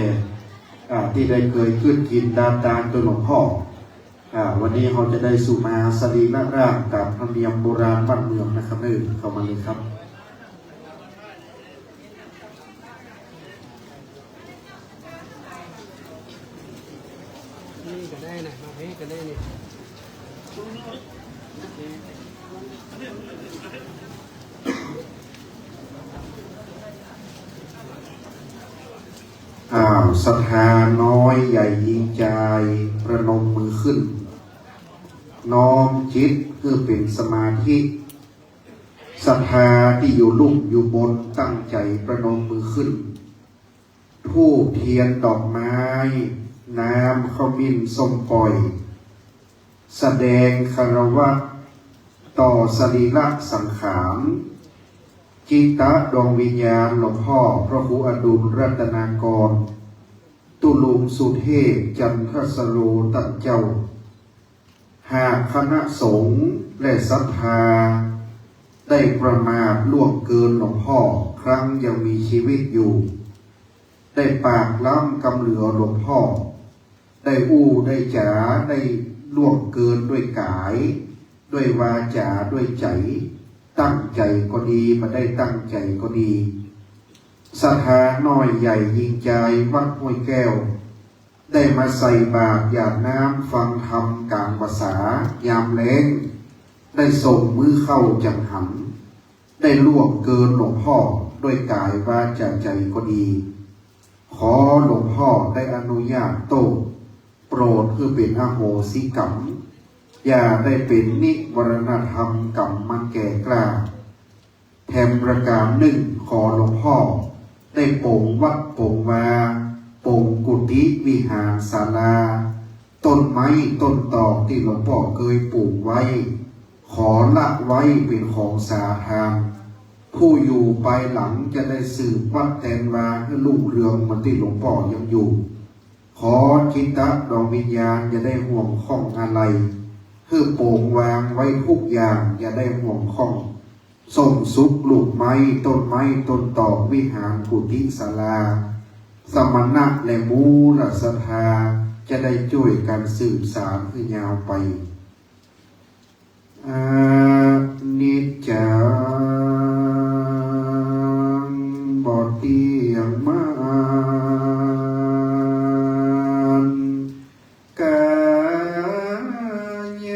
ที่ได้เคยขึ้นกินดานตัวหลวงพ่อวันนี้เขาจะได้สู่มาสรีระร่างตามธรรมเนียมโบราณบ้านเมืองนะครับเข้ามาเลยครับนี่ก็ได้นะมาเฮ้ก็ได้นี่ศรัทธาน้อยใหญ่ยิ่งใจประนมมือขึ้นน้อมจิตเพื่อเป็นสมาธิศรัทธาที่อยู่ลุ่มอยู่บนตั้งใจประนมมือขึ้นธูปเทียนดอกไม้น้ำขมิ้นส้มปล่อยแสดงคารวะต่อสรีระสังขารจิตตะดวงวิญญาณหลวงพ่อพระครูอดุลรัตนากรตุลุงสุเทพจันทสโรตันเจ้าหากคณะสงฆ์และศรัทธาได้ประมาทล่วงเกินหลวงพ่อครั้งยังมีชีวิตอยู่ได้ปากล้ำกำเหลือหลวงพ่อได้ได้จ๋าได้ล่วงเกินด้วยกายด้วยวาจาด้วยใจตั้งใจก็ดีมาได้ตั้งใจก็ดีศรัทธาน้อยใหญ่ยิ่งใจวัดห้วยแก้วได้มาใส่บาตรหยาดน้ำฟังธรรมกลางภาษายามแล้งได้ส่งมือเข้าจังหันได้ล่วงเกินหลวงพ่อด้วยกายวาจาใจก็ดีขอหลวงพ่อได้อนุญาตโตโปรดคือเป็นอโหสิกรรมอย่าได้เป็นนิวรณธรรมกรรมมันแก่กล้าแถมประการหนึ่งขอหลวงพ่อได้โปร่งวัดโปร่งวาโปร่งกุฏิวิหารศาลาต้นไม้ต้นตอกที่หลวงพ่อเคยปลูกไว้ขอละไว้เป็นของสาธารผู้อยู่ภายหลังจะได้สืบวัดแทนวาให้ลุ่งเรืองเหมือนที่หลวงพ่อยังอยู่ขอจิตตะดวงวิญญาณอย่าได้ห่วงข้องอะไรเพื่อโปร่งวางไว้ทุกอย่างอย่าได้ห่วงข้องส่งสุขลูกไม้ต้นไม้ต้นตอกวิหารกุฏิศาลาสมณะและมูลศรัทธาจะได้ช่วยกันสืบสานคือยาวไปนิจจังบ่เที่ยงมันกาย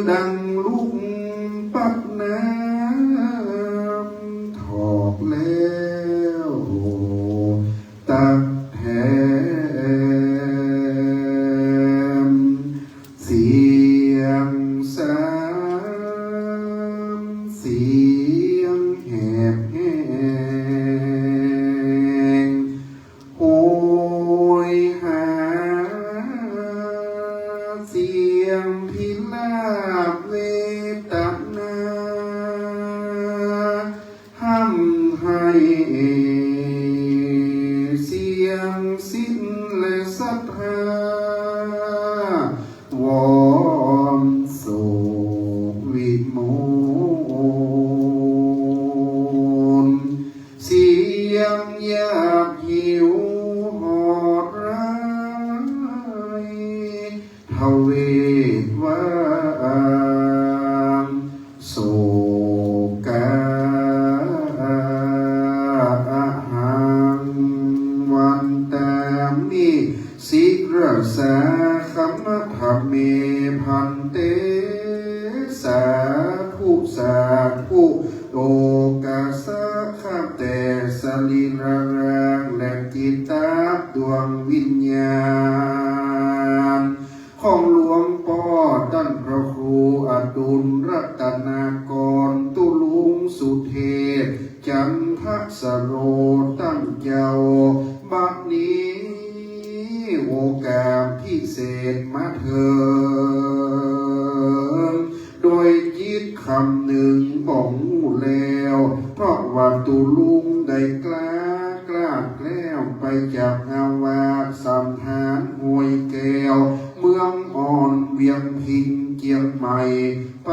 ดังลูกปัดน้ำถอกแล้วตักแถมเสียงสามเสียงแหบแห้งโหยหาเสียงพิลาบเวตนาห้ำให้เสียงสิ้นและศรัทธาวอนโศกวิโมลเสียงยาบหิวหอดร้ายทเวทวางโศกาหังวันตามิสิรสาคัมภเมพันเตสาธุสาธุโอกาสะข้าแต่สรีระร่างและจิตตาดวงวิญญาณของหลวงพ่อท่านพระครูอดุลรัตนากรตุลุงสุเทพจันทสโรตั้งเจ้าบัดนี้โอกาสพิเศษมาเถิดโดยจิตคำหนึ่งบอกแล้วเพราะว่าตุลุงได้กล้าแกล้วไปจากอาวาสสัมทานห้วยแก้วเมืองอ่อนเวียงพิงเจียงใหม่ไป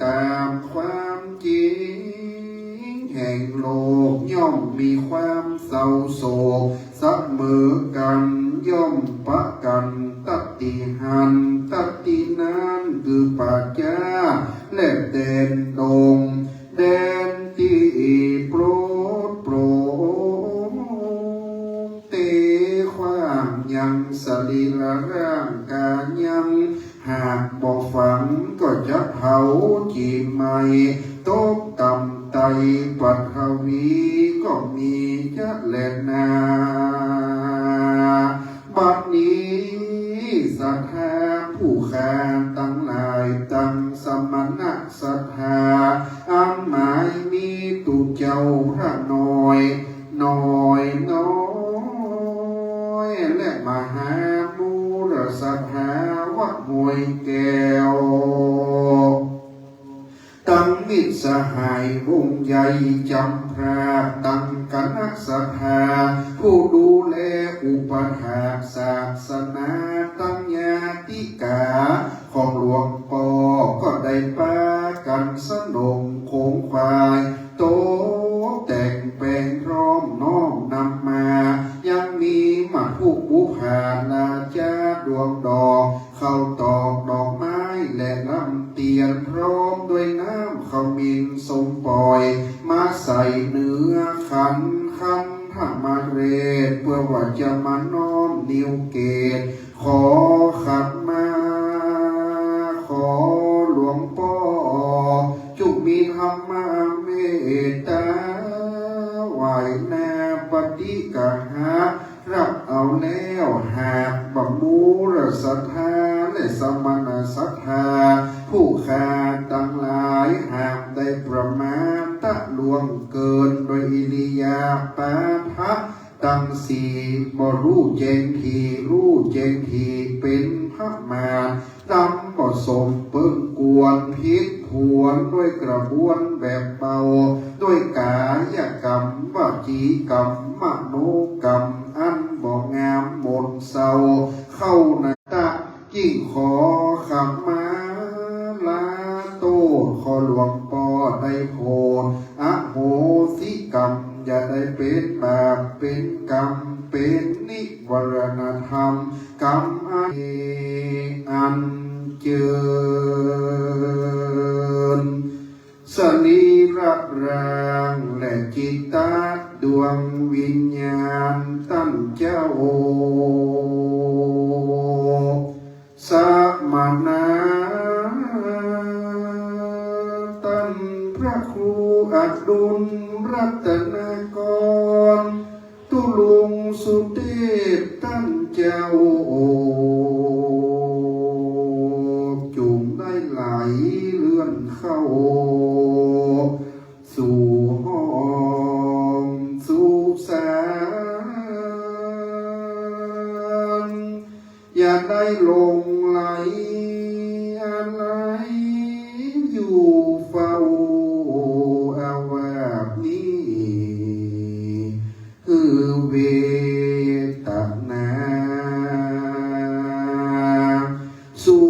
ตามความจริงแห่งโลกย่อมมีความเศร้าโศกเสมอกันย่อมปะกันตัดติหันตัดตินั้นคือปัจจาและแดนดงแดนที่โปรดโปรเตความยังสรีระร่างกายยังหากบอกฝังก็จะเผาจีใหม่ตกต่ำไตปัทวีก็มีจะแลนาบัดนี้ศรัทธาผู้ขาตั้งหลายตั้งสมณะศรัทธาอันหมายมีตุเจ้าพระน้อยและมหามูลศรัทธาวัดห้วยแก้วตั้งมิตรสหายวงใหญ่จำพระตั้งคณะศรัทธาผู้ดูแลอุปถากศาสนาตั้งญาติกาของหลวงพ่อก็ได้ปากันสนมโคงควายโตแต่งแปลงพร้อมน้อมนำมายังมีมาผู้บุพานาจาดวงดอกเข้าตอกดอกไม้และลำเตียนพร้อมด้วยน้ำขมิ้นสมปล่อยมาใส่เนื้อขันธรรมเรศเพื่อว่าจะมาน้อมนิ้วเกศขอขัดมาขอหลวงพ่อจุมีธรรมเมตตาไหวนาปฏิกะหารับเอาแล้วหากบำมูรศรัทธาและสมณศรัทธาผู้ขาตั้งหลายหากได้ประมาทตะลวงเกินโดยอิริยาปาทะตั้งสี่บ่รู้แจ้งทีเป็นพระมาดำบ่สมเปิ้งกวนพิษผวนด้วยกระบวนแบบเบาด้วยกายกรรมวจีกรรมมโนกรรมอันบ่งามมนเศร้าเข้าในตะยิ่งขอขมาลาโตขอหลวงพ่อได้โพดอโหสิกรรมอย่าได้เป็นบาปเป็นกรรมเป็นนิวรณธรรมกรรมอันเจริญสรีระร่างและจิตตาดวงวิญญาณตั้งเจ้าสมณะ ระครูอดุลรัตนากรตุลุงสุเทพตั้นเจ้าจุงได้ไหลเลื่อนเข้าสู่ห้องสู่แสนอย่าได้ลงไหลอะไรอยู่เฝ้าอาแวบนี้คือเวทนาสู่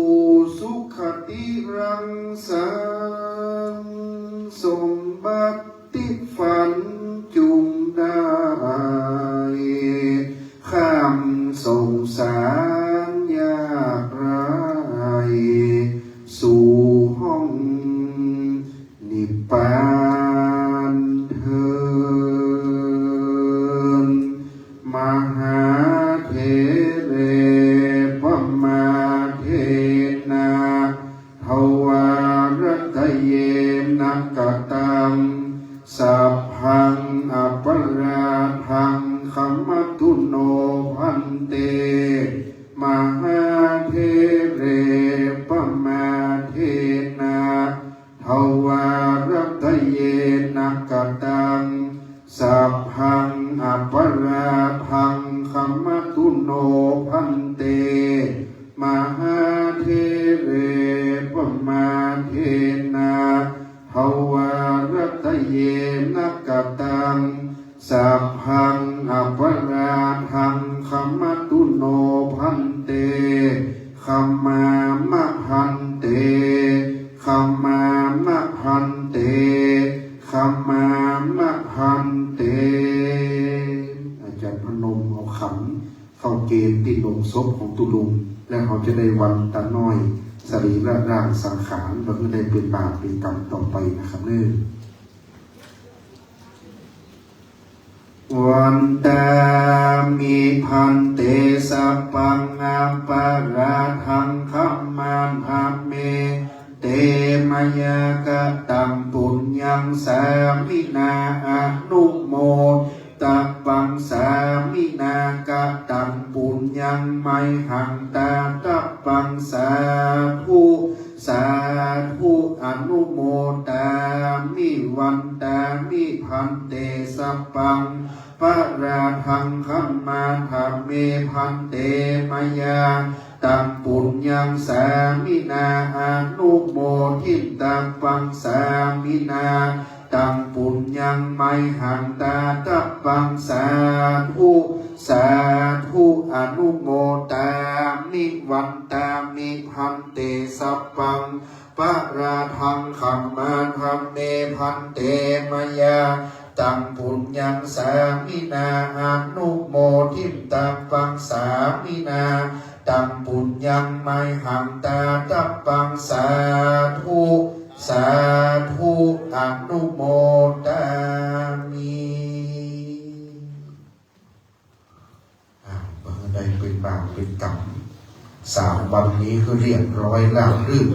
สุขติรังสรรค์สมบัติฝันจุงได้ข้ามสงสารยากไรสู่ห้องนิพพานเถิดมหาเถเรพมาเทนาทวารตะเยนักตังสัพพังอปราทังคัมมัตุโนพันเตมหาเถเรปมาเทนาทวารตะเยนักตังสัพพังอปราทังคัมมัตุโนพันเตมหาเถเรปมาเทนาทวารตะเยนักตังสัพพังอปราทังคัมมัตุโนพันเตคัมมามะพันเตคัมมามะพันเตคัมมามะพันเตอาจารย์พนมเอาขันเข้าเกณฑ์ที่ลงศพของตุลุงและเขาจะได้วันตาน้อยสรีระร่างสังขารเราก็ได้เป็นบาปเป็นกรรมต่อไปนะครับเนื่อวันตามิพันเตสัพพังอาปาราทังคัมมาภัมเมเตมยากตังปุญญังสามินาอนุโมตปังสามินากตังปุญญังไมหังตาตปังสาธุสาธุอนุโมตามิวันตามิพันเตสัพพังปะราทังคัมมาธัมเมพันเตมยาตังปุญญังสามินาอนุโมทิตังปังสามินาตังปุญญังไมหังตาตปังสาธุสาธุอนุโมตามิวันตามิพันเตสัพพังปะราทังคัมมาธัมเมพันเตมยาตังปุญญังสามินาอนุโมทิตังปังสามินาตังปุญญังไมหังตาตปังสาธุสาธุอนุโมทามิได้เป็นบาปเป็นกรรม3 วันนี้คือเรียบร้อยราบรื่น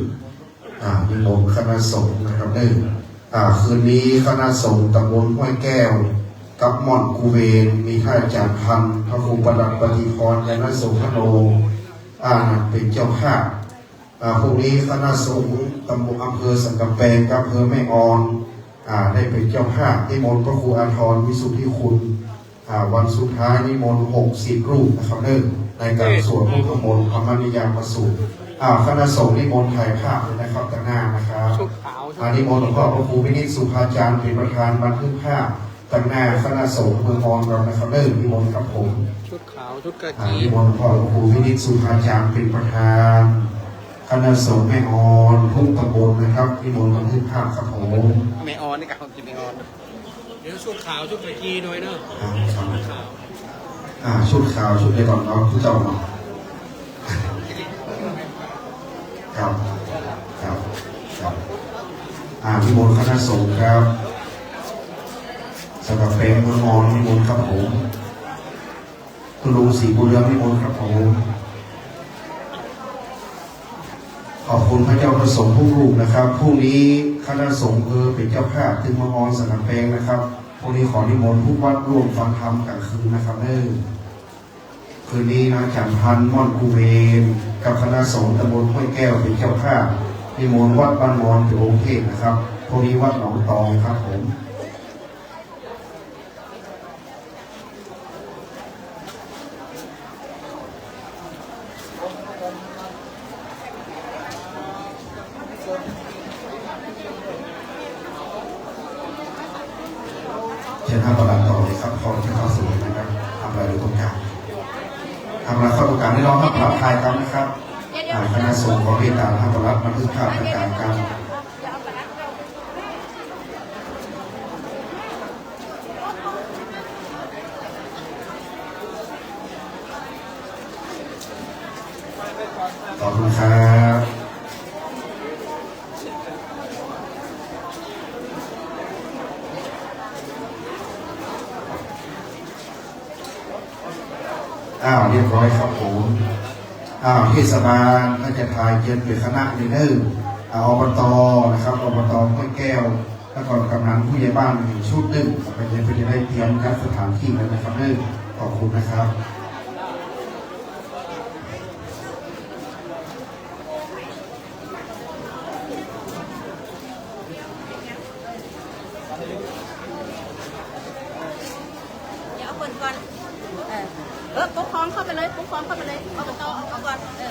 นิมนต์คณะสงฆ์นะครับคืนนี้คณะสงฆ์ตำบลห้วยแก้วกับม่อนกูเวนมีท่านอาจารย์พันธ์พระครูประดับปฏิพรคณะสงฆ์พโนเป็นเจ้าภาพพรุ่งนี้คณะสงฆ์ตำบลอำเภอสันกำแพงกับอำเภอแม่ออนได้เป็นเจ้าภาพนิมนต์พระครูอาทรวิสุทธิคุณวันสุดท้ายนิมนต์60 รูปนะครับในการสวดพุทธมนต์ธรรมนิยามสูตรคณะสงฆ์นิมนต์ถ่ายภาพเลยนะครับต่างหน้านะครับนิมนต์หลวงพ่อพระครูวินิจสุภาจารย์เป็นประธานบันทึกภาพต่างหน้าคณะสงฆ์เมืองออนเรานะครับนิมนต์กับผมชุดขาวชุดกะกีนิมนต์หลวงพ่อพระครูวินิจสุภาจารย์เป็นประธานคณะสงฆ์แม่ออนทุกตำบลนะครับนิมนต์บันทึกภาพครับผมแม่ออนนี่กับคนกินแม่ออนเดี๋ยวชุดขาวชุดกะกีหน่อยเนอะชุดขาวชุดขาวชุดในก่อนเนาะผู้เจ้าเนาะครับนิมนต์คณะสงฆ์ครับสำหรับเป็นมือมอนนิมนต์ครับผมคุณลุงศรีบุญเรืองนิมนต์ครับผมขอบคุณพระเจ้าประสงค์ทุกรูปนะครับพรุ่งนี้ค คณะสงฆ์เป็นเจ้าภาพถึงมงอนสนามแปลงนะครับพวกนี้ขอนิมนต์ทุกวัดร่วมฟังธรรมกลางคืนนะครับคืนนี้นะจันพันธ์ม่อนกูเวนกับคณะสงฆ์ตำบลห้วยแก้วเป็นเจ้าภาพนิมนต์วัดบ้านมอนเป็นองค์เทพนะครับพวกนี้วัดหนองตองครับผมเชิญท่านประหลัดต่อเลยครับขอจะเข้าสู่นะครับทำอะไรอยู่ตรงกลางทำอะไรเข้าตรงกลางให้น้องครับรับทายครับนะครับคณะสงฆ์ขอเรียนตามท่านประหลัดบันทึกภาพต่างๆกันขอบคุณครับเรียบร้อยครับผมเทศบาลก็จะทายเชิญเป็นคณะลีดเดอร์อบตนะครับอบตห้วยแก้วแล้วก็กำนันผู้ใหญ่บ้านชุดหนึ่งไปเพื่อจะได้เตรียมจัดสถานที่แล้วนะครับขอบคุณนะครับเดี๋ยวเอาเปิดก่อนปกครองเข้าไปเลยปกครองเข้าไปเลยเอาก่อน